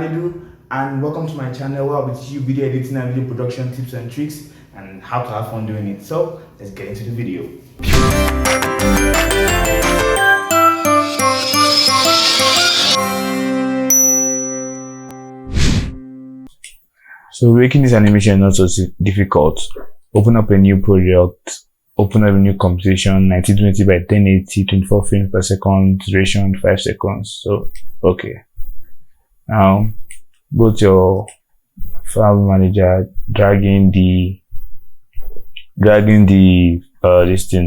Halidu, and welcome to my channel where I will teach you video editing and video production tips and tricks and how to have fun doing it. So let's get into the video. So making this animation is not so difficult. Open up a new project, open up a new composition, 1920 by 1080, 24 frames per second, duration 5 seconds. So okay. Now go to your file manager, dragging the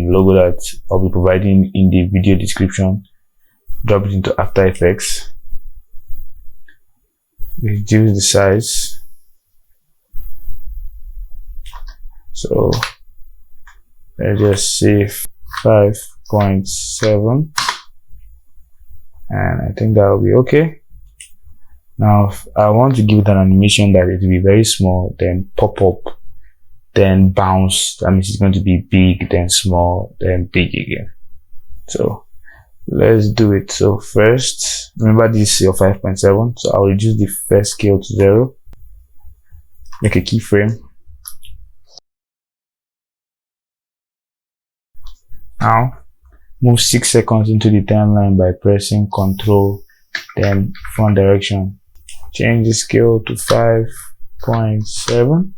logo that I'll be providing in the video description. Drop it into After Effects. Reduce the size. So let's just say 5.7, and I think that will be okay. Now if I want to give it an animation that it will be very small, then pop up, then bounce. That means it's going to be big, then small, then big again. So let's do it. So first, remember this is your 5.7, so I'll reduce the first scale to 0, make a keyframe. Now move 6 seconds into the timeline by pressing Ctrl, then front direction. Change the scale to 5.7.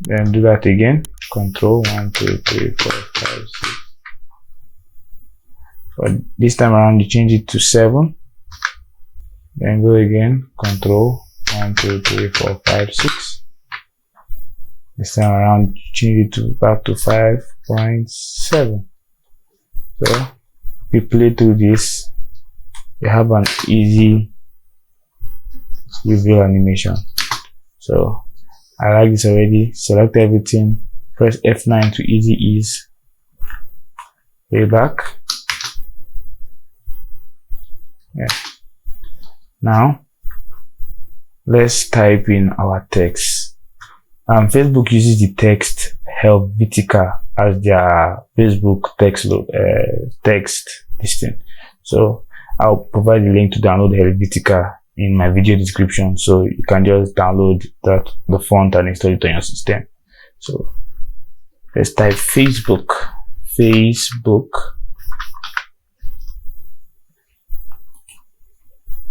Then do that again. Ctrl 1, 2, 3, 4, 5, 6. But this time around you change it to 7. Then go again. Ctrl 1, 2, 3, 4, 5, 6. This time around change it to back to 5.7. So we play through this, you have an easy reveal animation. So I like this already. Select everything, press F9 to easy ease, play back. Yeah. Now let's type in our text. Facebook uses the text Helvetica as their Facebook text listing. So I'll provide the link to download Helvetica in my video description, so you can just download the font and install it on your system. So let's type Facebook.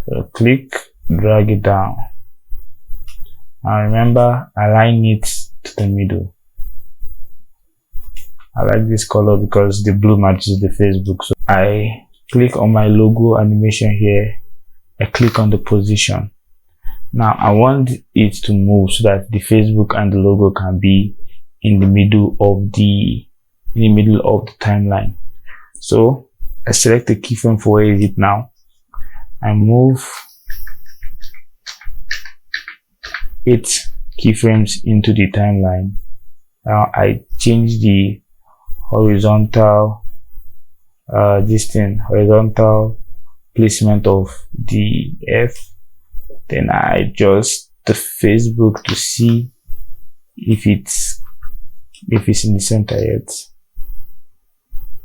So click, drag it down. Now remember, align it to the middle. I like this color because the blue matches the Facebook. So I click on my logo animation here. I click on the position. Now I want it to move so that the Facebook and the logo can be in the middle of the timeline. So I select the keyframe for where is it now. I move 8 keyframes into the timeline. Now I change the horizontal horizontal placement of the F. Then I adjust the Facebook to see if it's in the center yet.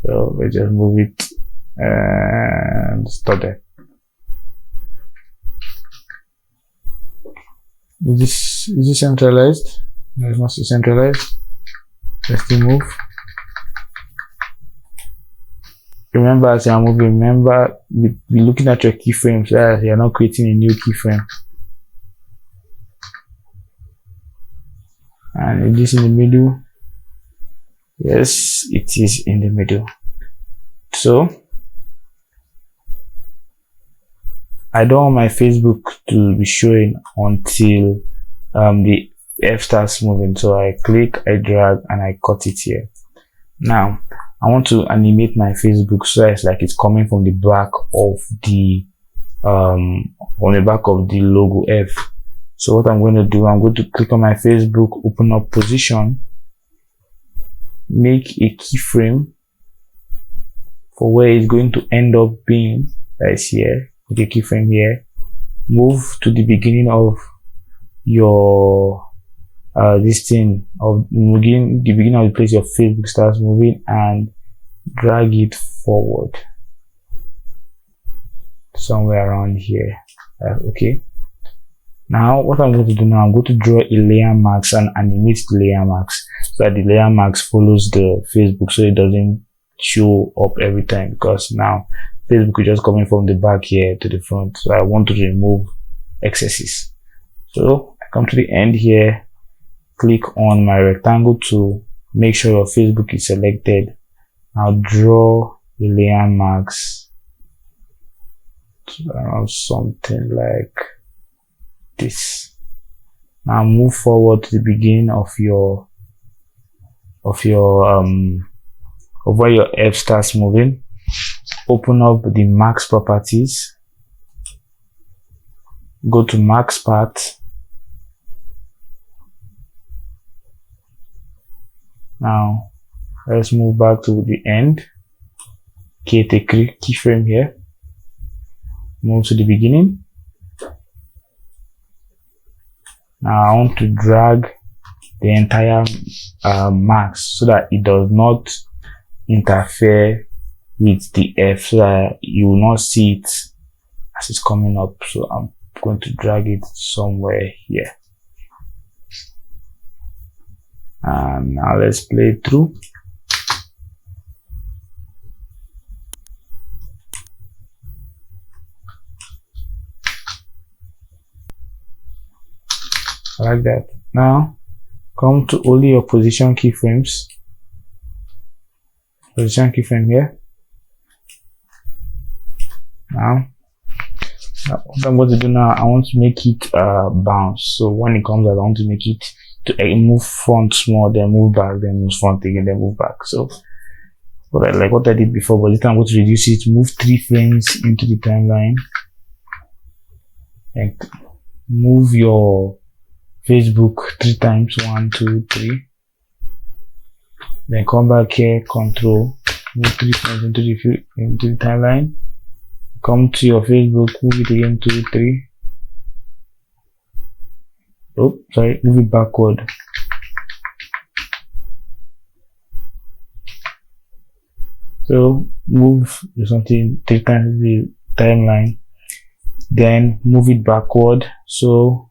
So let's just move it and stop there. Is this centralized? No, it's not centralized. Let's still move. Remember, as you're moving, be looking at your keyframes so that you're not creating a new keyframe. And is this in the middle? Yes, it is in the middle. So I don't want my Facebook to be showing until the F starts moving. So I click, I drag, and I cut it here. Now I want to animate my Facebook so it's like it's coming from the back of the logo F. So what I'm going to do, I'm going to click on my Facebook, open up position, make a keyframe for where it's going to end up being. That is here. Make a keyframe here. Move to the beginning of your the beginning of the place your Facebook starts moving, and drag it forward somewhere around here. Okay. Now what I'm going to do now, I'm going to draw a layer mask and animate the layer mask so that the layer mask follows the Facebook, so it doesn't show up every time, because now Facebook is just coming from the back here to the front. So I want to remove excesses. So I come to the end here, click on my rectangle tool, make sure your Facebook is selected. Now draw a layer mask around something like this. Now move forward to the beginning of where your F starts moving. Open up the max properties, go to max path. Now let's move back to the end, create a keyframe here, move to the beginning. Now I want to drag the entire mask so that it does not interfere with the F, so that you will not see it as it's coming up. So I'm going to drag it somewhere here. And now let's play it through. Like that. Now come to only your position keyframes. Position keyframe here. Now what I'm going to do now, I want to make it bounce. So when it comes out, I want to make it to move front small, then move back, then move front again, then move back. So like what I did before, but this time I'm going to reduce it, move 3 frames into the timeline, and move your Facebook 3 times, 1, 2, 3. Then come back here, control, move 3 frames into the timeline. Come to your Facebook, move it again, 2, 3. Oh, sorry, move it backward. So move something 3 times the timeline, then move it backward. So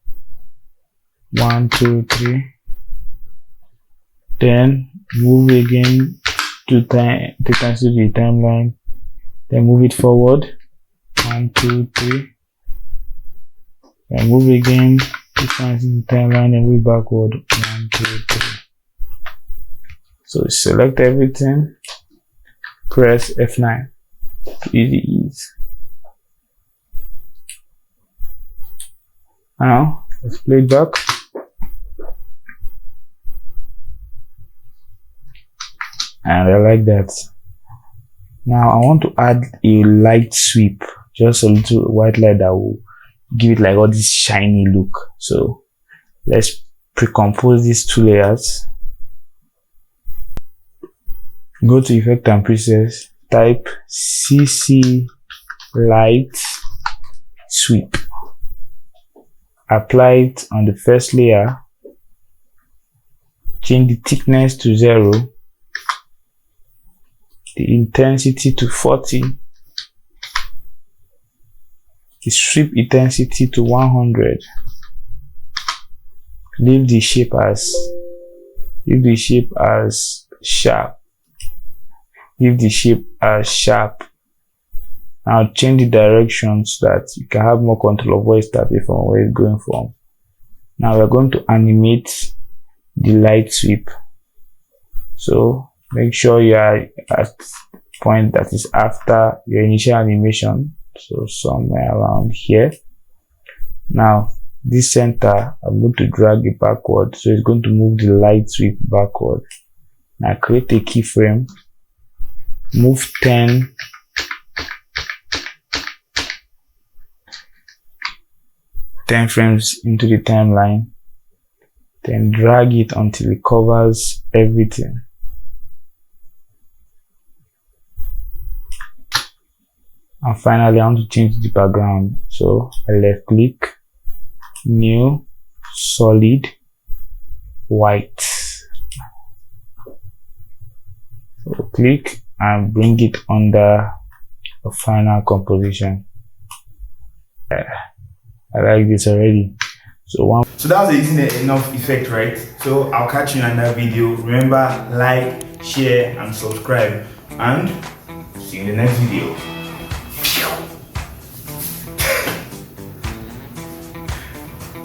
1, 2, 3. Then move again 3 times to the timeline, then move it forward. 1, 2, 3. And move again 3 times in the timeline and move backward. 1, 2, 3. So select everything, press F9. Easy ease. Now let's play it back. And I like that. Now I want to add a light sweep, just a little white light that will give it like all this shiny look. So let's pre-compose these 2 layers. Go to effect and presets, type CC light sweep. Apply it on the first layer, change the thickness to 0, the intensity to 40, the sweep intensity to 100. Leave the shape as sharp. Leave the shape as sharp. Now change the direction so that you can have more control of where it's starting from, where it's going from. Now we're going to animate the light sweep. So make sure you are at the point that is after your initial animation. So somewhere around here. Now this center, I'm going to drag it backward, so it's going to move the light sweep backward. Now create a keyframe, move 10 frames into the timeline, then drag it until it covers everything. And finally, I want to change the background. So I left click, new, solid, white. So click and bring it under a final composition. I like this already. So that was enough effect, right? So I'll catch you in another video. Remember, like, share, and subscribe. And see you in the next video.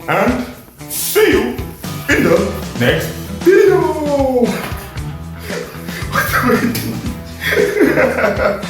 And see you in the next video. What am I doing?